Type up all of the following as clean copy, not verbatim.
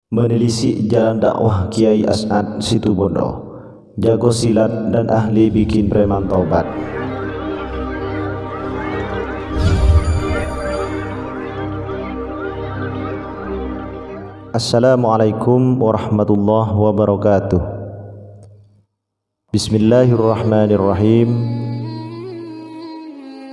Menelisik jalan dakwah Kiai As'ad Situbondo, jago silat dan ahli bikin preman taubat. Assalamualaikum warahmatullahi wabarakatuh. Bismillahirrahmanirrahim.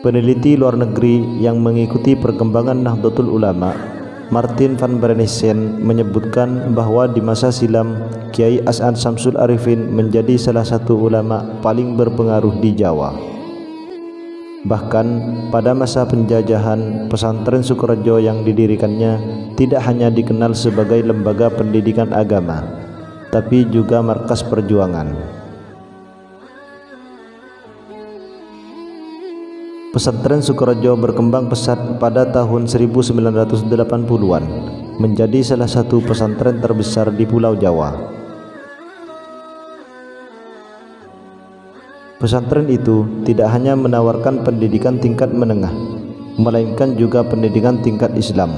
Peneliti luar negeri yang mengikuti perkembangan Nahdlatul Ulama, Martin van Bernisen, menyebutkan bahwa di masa silam Kiai As'ad Syamsul Arifin menjadi salah satu ulama paling berpengaruh di Jawa. Bahkan pada masa penjajahan, pesantren Sukorejo yang didirikannya tidak hanya dikenal sebagai lembaga pendidikan agama, tapi juga markas perjuangan. Pesantren Sukorejo berkembang pesat pada tahun 1980-an, menjadi salah satu pesantren terbesar di Pulau Jawa. Pesantren itu tidak hanya menawarkan pendidikan tingkat menengah, melainkan juga pendidikan tingkat Islam.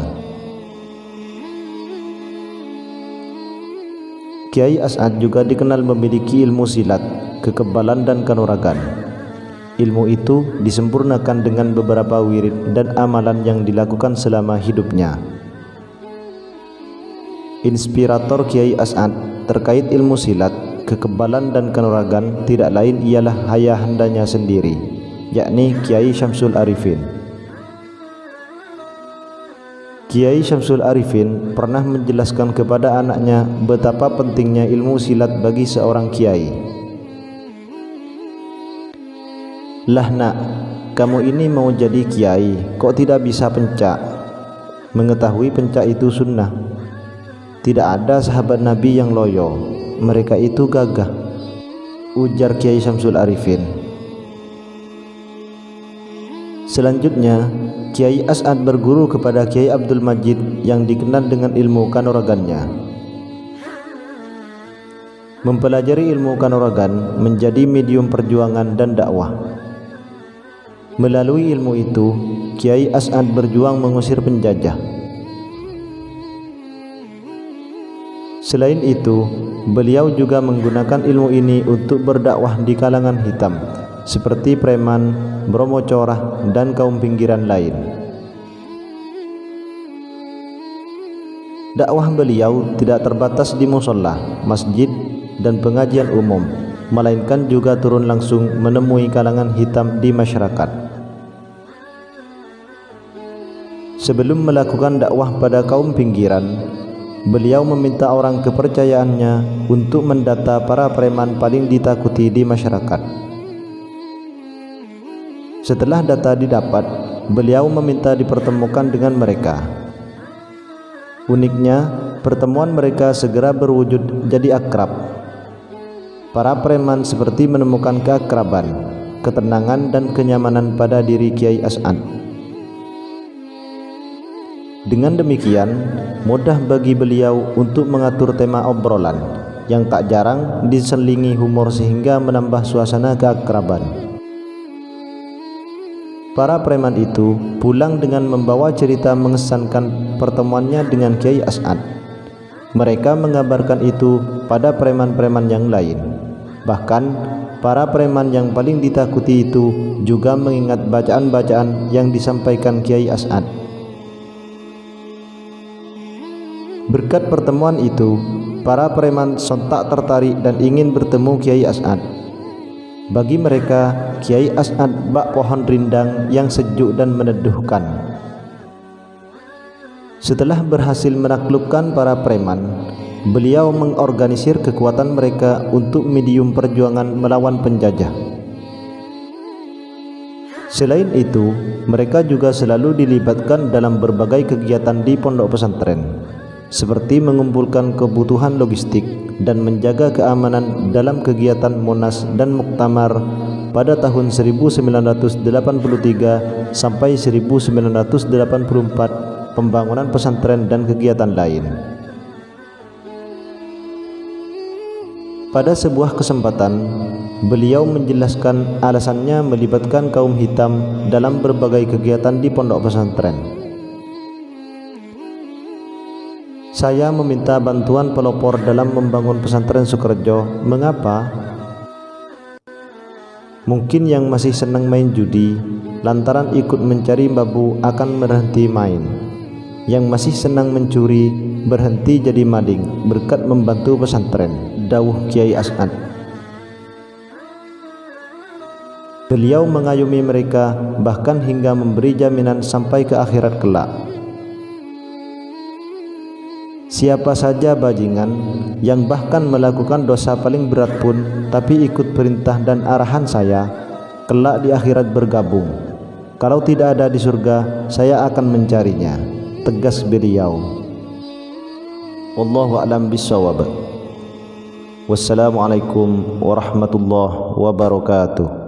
Kiai As'ad juga dikenal memiliki ilmu silat, kekebalan dan kanuragan. Ilmu itu disempurnakan dengan beberapa wirid dan amalan yang dilakukan selama hidupnya. Inspirator Kiai As'ad terkait ilmu silat, kekebalan dan kanuragan tidak lain ialah ayahandanya sendiri, yakni Kiai Syamsul Arifin. Kiai Syamsul Arifin pernah menjelaskan kepada anaknya betapa pentingnya ilmu silat bagi seorang kiai. "Lah nak, kamu ini mau jadi kiai, kok tidak bisa pencak? Mengetahui pencak itu sunnah. Tidak ada sahabat Nabi yang loyo, mereka itu gagah," ujar Kiai Syamsul Arifin. Selanjutnya, Kiai As'ad berguru kepada Kiai Abdul Majid yang dikenal dengan ilmu kanuragannya. Mempelajari ilmu kanuragan menjadi medium perjuangan dan dakwah. Melalui ilmu itu, Kiai As'ad berjuang mengusir penjajah. Selain itu, beliau juga menggunakan ilmu ini untuk berdakwah di kalangan hitam, seperti preman, Bromo Corah, dan kaum pinggiran lain. Dakwah beliau tidak terbatas di mushola, masjid, dan pengajian umum, melainkan juga turun langsung menemui kalangan hitam di masyarakat. Sebelum melakukan dakwah pada kaum pinggiran, beliau meminta orang kepercayaannya untuk mendata para preman paling ditakuti di masyarakat. Setelah data didapat, beliau meminta dipertemukan dengan mereka. Uniknya, pertemuan mereka segera berwujud jadi akrab. Para preman seperti menemukan keakraban, ketenangan dan kenyamanan pada diri Kiai As'ad. Dengan demikian, mudah bagi beliau untuk mengatur tema obrolan yang tak jarang diselingi humor sehingga menambah suasana keakraban. Para preman itu pulang dengan membawa cerita mengesankan pertemuannya dengan Kiai As'ad. Mereka mengabarkan itu pada preman-preman yang lain. Bahkan, para preman yang paling ditakuti itu juga mengingat bacaan-bacaan yang disampaikan Kiai As'ad. Berkat pertemuan itu, para preman sontak tertarik dan ingin bertemu Kiai As'ad. Bagi mereka, Kiai As'ad bak pohon rindang yang sejuk dan meneduhkan. Setelah berhasil menaklukkan para preman, beliau mengorganisir kekuatan mereka untuk medium perjuangan melawan penjajah. Selain itu, mereka juga selalu dilibatkan dalam berbagai kegiatan di pondok pesantren, seperti mengumpulkan kebutuhan logistik dan menjaga keamanan dalam kegiatan Monas dan Muktamar pada tahun 1983 sampai 1984, pembangunan pesantren dan kegiatan lain. Pada sebuah kesempatan, beliau menjelaskan alasannya melibatkan kaum hitam dalam berbagai kegiatan di pondok pesantren. Saya meminta bantuan pelopor dalam membangun pesantren Sukorejo. Mengapa? Mungkin yang masih senang main judi lantaran ikut mencari babu akan berhenti main. Yang masih senang mencuri berhenti jadi maling berkat membantu pesantren. Dawuh Kiai As'ad. Beliau mengayomi mereka bahkan hingga memberi jaminan sampai ke akhirat kelak. Siapa saja bajingan yang bahkan melakukan dosa paling berat pun tapi ikut perintah dan arahan saya, kelak di akhirat bergabung. Kalau tidak ada di surga, saya akan mencarinya, tegas beliau. Wallahu a'lam bishawab. Wassalamualaikum warahmatullahi wabarakatuh.